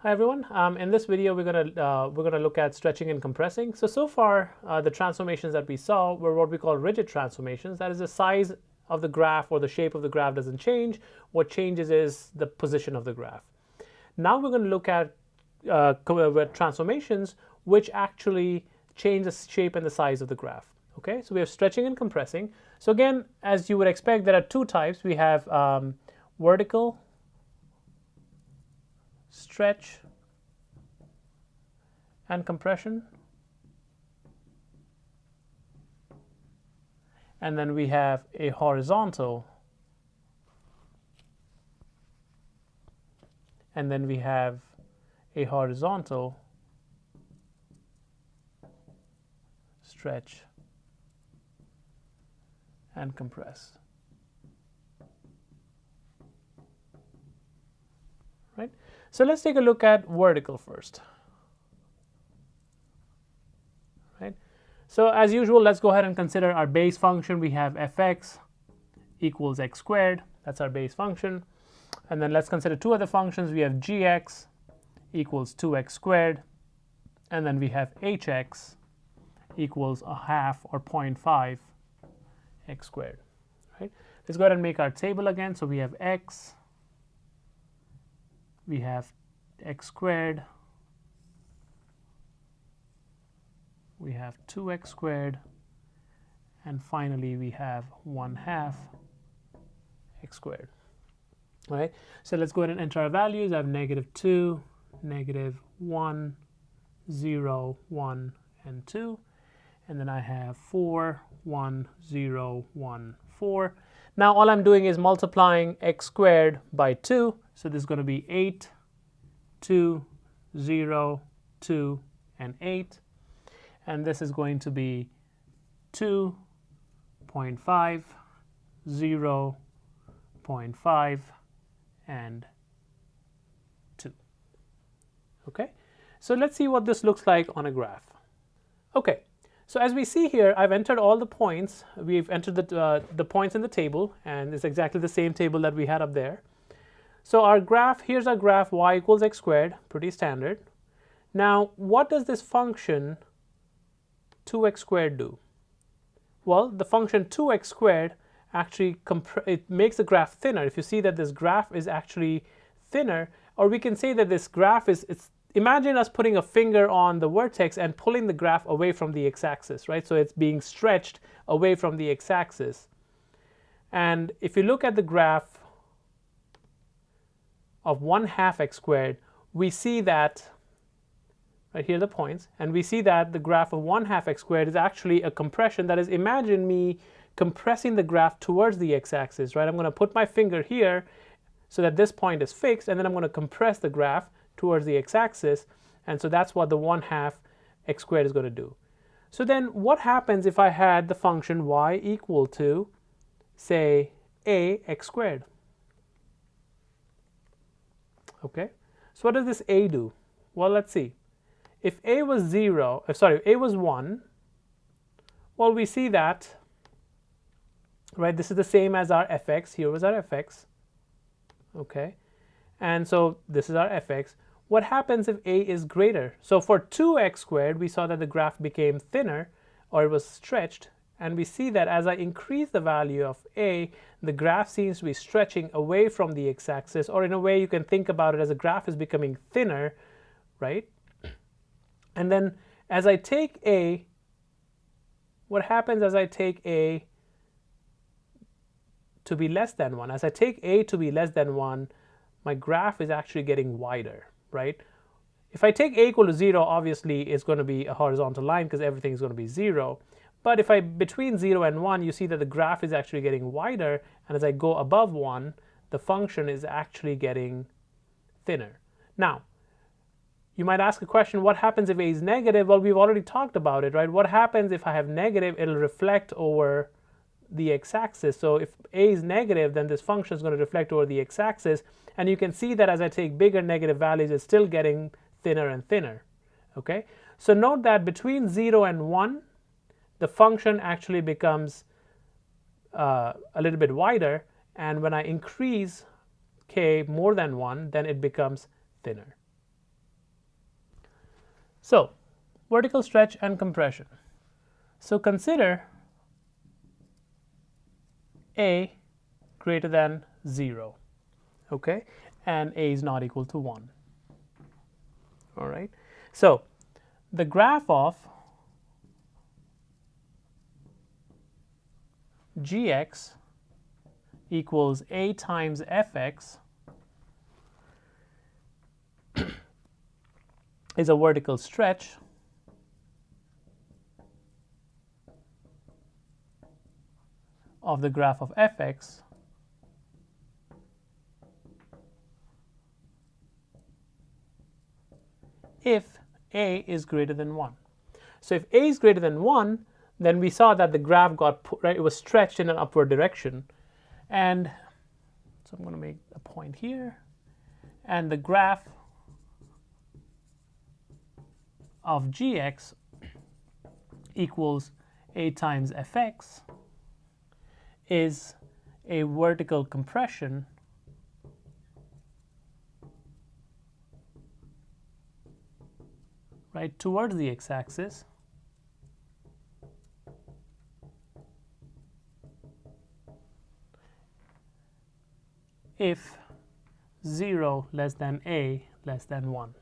Hi everyone. In this video, we're gonna look at stretching and compressing. So far, the transformations that we saw were what we call rigid transformations. That is, the size of the graph or the shape of the graph doesn't change. What changes is the position of the graph. Now we're going to look at transformations which actually change the shape and the size of the graph. Okay, so we have stretching and compressing. So again, as you would expect, there are two types. We have vertical stretch and compression, and then we have a horizontal, and then we have a horizontal stretch and compress. Right? So let's take a look at vertical first. Right? So as usual, let's go ahead and consider our base function. We have fx equals x squared. That's our base function. And then let's consider two other functions. We have gx equals 2x squared. And then we have hx equals a half or 0.5 x squared. Right? Let's go ahead and make our table again. So we have x, we have x squared, we have 2x squared, and finally we have 1/2 x squared. All right, so let's go ahead and enter our values. I have -2, -1, 0, 1, and 2. And then I have 4, 1, 0, 1, 4. Now all I'm doing is multiplying x squared by 2. So this is going to be 8, 2, 0, 2, and 8. And this is going to be 2.5, 0, 0.5, and 2. Okay, so let's see what this looks like on a graph. Okay, so as we see here, I've entered all the points. We've entered the points in the table, and it's exactly the same table that we had up there. So our graph, here's our graph, y equals x squared, pretty standard. Now, what does this function 2x squared do? Well, the function 2x squared actually it makes the graph thinner. If you see that this graph is actually thinner, or we can say that this graph is, imagine us putting a finger on the vertex and pulling the graph away from the x-axis, right? So it's being stretched away from the x-axis. And if you look at the graph of 1/2 x squared, we see that, right here are the points, and we see that the graph of 1/2 x squared is actually a compression. That is, imagine me compressing the graph towards the x-axis, right? I'm going to put my finger here so that this point is fixed, and then I'm going to compress the graph towards the x-axis, and so that's what the 1/2 x squared is going to do. So then what happens if I had the function y equal to, say, a x squared? Okay, so what does this a do? Well, let's see. If a was 0, a was 1, well, we see that, right, this is the same as our fx. Here was our fx. Okay, and so this is our fx. What happens if a is greater? So for 2x squared, we saw that the graph became thinner, or it was stretched, and we see that as I increase the value of a, the graph seems to be stretching away from the x-axis, or in a way you can think about it as a graph is becoming thinner, right? And then as I take a, what happens as I take a to be less than 1? As I take a to be less than 1, my graph is actually getting wider, right? If I take a equal to 0, obviously it's going to be a horizontal line because everything is going to be 0. But if between 0 and 1, you see that the graph is actually getting wider, and as I go above 1, the function is actually getting thinner. Now, you might ask a question, what happens if a is negative? Well, we've already talked about it, right? What happens if I have negative? It'll reflect over the x-axis. So if a is negative, then this function is going to reflect over the x-axis, and you can see that as I take bigger negative values, it's still getting thinner and thinner. Okay, so note that between 0 and 1, the function actually becomes a little bit wider, and when I increase k more than 1, then it becomes thinner. So vertical stretch and compression. So consider a greater than 0, okay, and a is not equal to 1. All right. So the graph of gx equals a times fx is a vertical stretch of the graph of fx if a is greater than 1. So if a is greater than 1, then we saw that the graph got right, it was stretched in an upward direction. And so I'm going to make a point here. And the graph of gx equals a times fx is a vertical compression right towards the x-axis if 0 less than a less than 1.